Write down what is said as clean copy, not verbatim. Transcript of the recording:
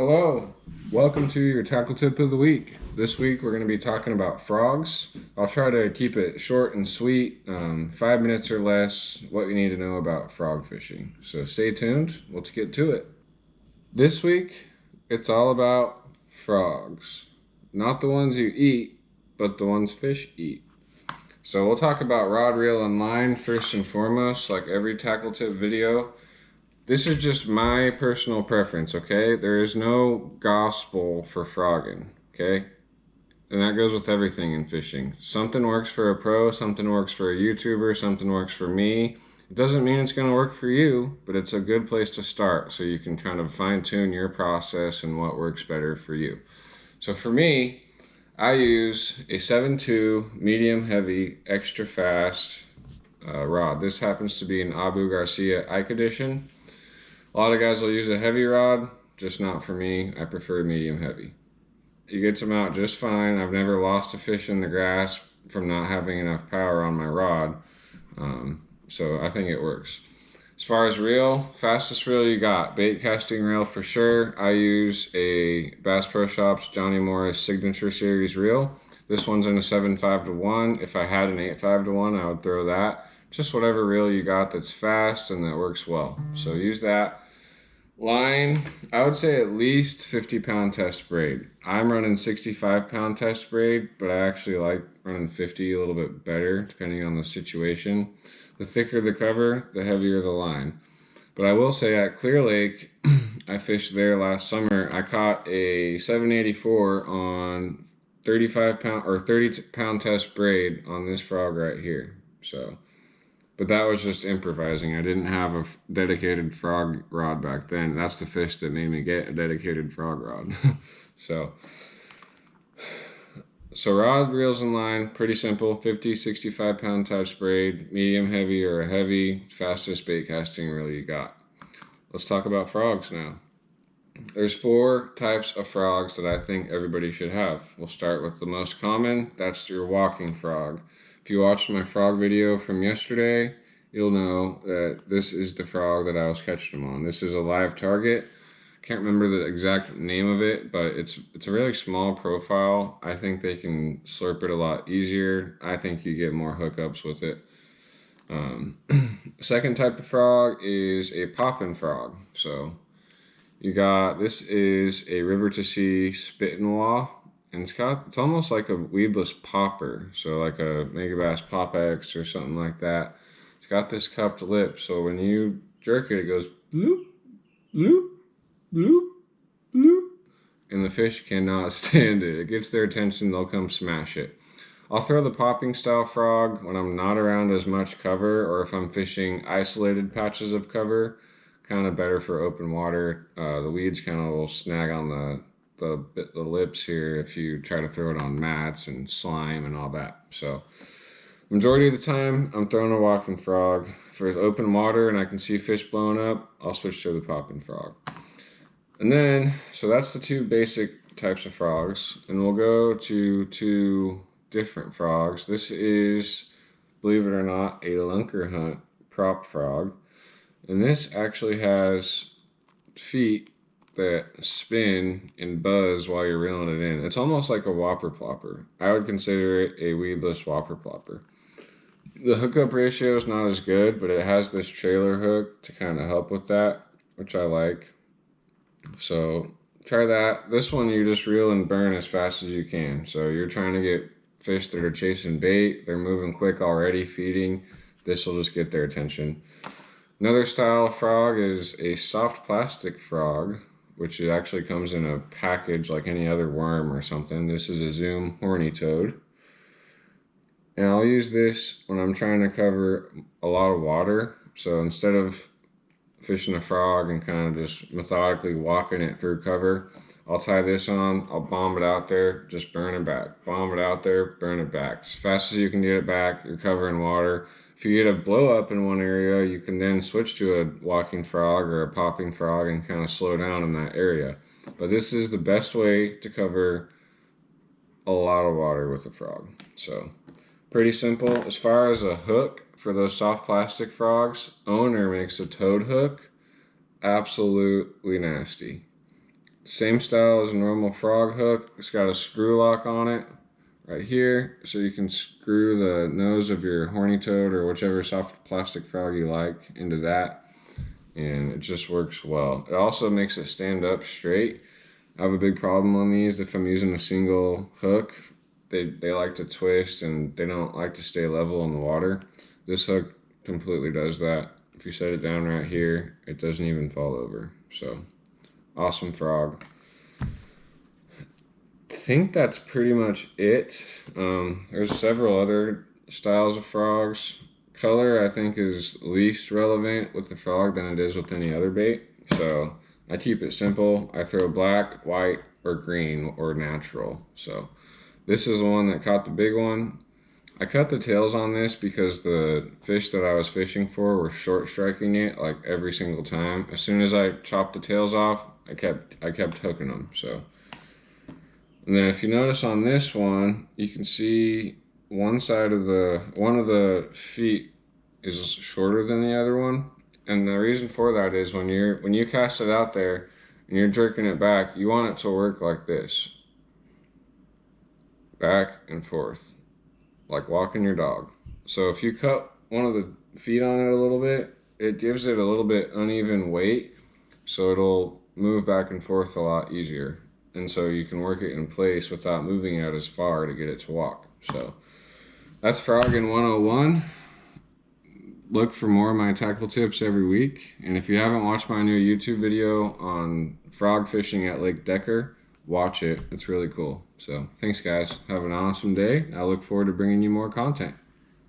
Hello, welcome to your tackle tip of the week. This week we're going to be talking about frogs. I'll try to keep it short and sweet, 5 minutes or less, what you need to know about frog fishing. So stay tuned, let's get to it. This week it's all about frogs. Not the ones you eat, but the ones fish eat. So we'll talk about rod, reel, and line first and foremost, like every tackle tip video. This is just my personal preference, okay? There is no gospel for frogging, okay? And that goes with everything in fishing. Something works for a pro, something works for a YouTuber, something works for me. It doesn't mean it's gonna work for you, but it's a good place to start so you can kind of fine tune your process and what works better for you. So for me, I use a 7.2 medium heavy extra fast rod. This happens to be an Abu Garcia Ike edition. A lot of guys will use a heavy rod, just not for me. I prefer medium heavy. It gets them out just fine. I've never lost a fish in the grass from not having enough power on my rod. So I think it works. As far as reel, fastest reel you got, bait casting reel for sure. I use a Bass Pro Shops Johnny Morris Signature Series reel. This one's in a 7.5-1. If I had an 8.5-1, I would throw that. Just whatever reel you got that's fast and that works well. So use that. Line, I would say at least 50-pound test braid. I'm running 65-pound test braid, but I actually like running 50 a little bit better depending on the situation. The thicker the cover, the heavier the line. But I will say at Clear Lake, I fished there last summer. I caught a 784 on 35-pound or 30-pound test braid on this frog right here. But that was just improvising. I didn't have a dedicated frog rod back then. That's the fish that made me get a dedicated frog rod. so rod, reels, and line, pretty simple. 50, 65-pound test braid, medium heavy or a heavy, fastest bait casting reel you got. Let's talk about frogs now. There's 4 types of frogs that I think everybody should have. We'll start with the most common. That's your walking frog. If you watched my frog video from yesterday, you'll know that this is the frog that I was catching them on. This is a live target. Can't remember the exact name of it, but it's a really small profile. I think they can slurp it a lot easier. I think you get more hookups with it. Second type of frog is a poppin' frog. So this is a river to sea spit and wah. And it's almost like a weedless popper, so like a Megabass Pop X or something like that. It's got this cupped lip, so when you jerk it, it goes bloop, bloop, bloop, bloop, and the fish cannot stand it. It gets their attention, they'll come smash it. I'll throw the popping style frog when I'm not around as much cover, or if I'm fishing isolated patches of cover. Kind of better for open water. The weeds kind of will snag on the lips here if you try to throw it on mats and slime and all that. So majority of the time I'm throwing a walking frog. For open water and I can see fish blowing up, I'll switch to the popping frog. And then, so that's the 2 basic types of frogs, and we'll go to 2 different frogs. This is, believe it or not, a lunker hunt prop frog, and this actually has feet that spin and buzz while you're reeling it in. It's almost like a whopper plopper. I would consider it a weedless whopper plopper. The hookup ratio is not as good, but it has this trailer hook to kind of help with that, which I like. So try that. This one you just reel and burn as fast as you can. So you're trying to get fish that are chasing bait. They're moving quick already, feeding. This will just get their attention. Another style of frog is a soft plastic frog, which actually comes in a package like any other worm or something. This is a Zoom horny toad. And I'll use this when I'm trying to cover a lot of water. So instead of fishing a frog and kind of just methodically walking it through cover, I'll tie this on, I'll bomb it out there, just burn it back. Bomb it out there, burn it back. As fast as you can get it back, you're covering water. If you get a blow up in one area, you can then switch to a walking frog or a popping frog and kind of slow down in that area. But this is the best way to cover a lot of water with a frog. So pretty simple. As far as a hook for those soft plastic frogs, Owner makes a toad hook. Absolutely nasty. Same style as a normal frog hook. It's got a screw lock on it right here, so you can screw the nose of your horny toad or whichever soft plastic frog you like into that, and it just works well. It also makes it stand up straight. I have a big problem on these. If I'm using a single hook, they like to twist and they don't like to stay level in the water. This hook completely does that. If you set it down right here, it doesn't even fall over. So, awesome frog. I think that's pretty much it. There's several other styles of frogs. Color, I think, is least relevant with the frog than it is with any other bait. So I keep it simple. I throw black, white, or green, or natural. So this is the one that caught the big one. I cut the tails on this because the fish that I was fishing for were short striking it like every single time. As soon as I chopped the tails off, I kept hooking them. So, and then if you notice on this one, you can see one of the feet is shorter than the other one. And the reason for that is when you cast it out there and you're jerking it back, you want it to work like this. Back and forth, like walking your dog. So if you cut one of the feet on it a little bit, it gives it a little bit uneven weight, so it'll move back and forth a lot easier. And so you can work it in place without moving it as far to get it to walk. So that's Frogging 101. Look for more of my tackle tips every week. And if you haven't watched my new YouTube video on frog fishing at Lake Decker, watch it. It's really cool. So thanks, guys. Have an awesome day. I look forward to bringing you more content.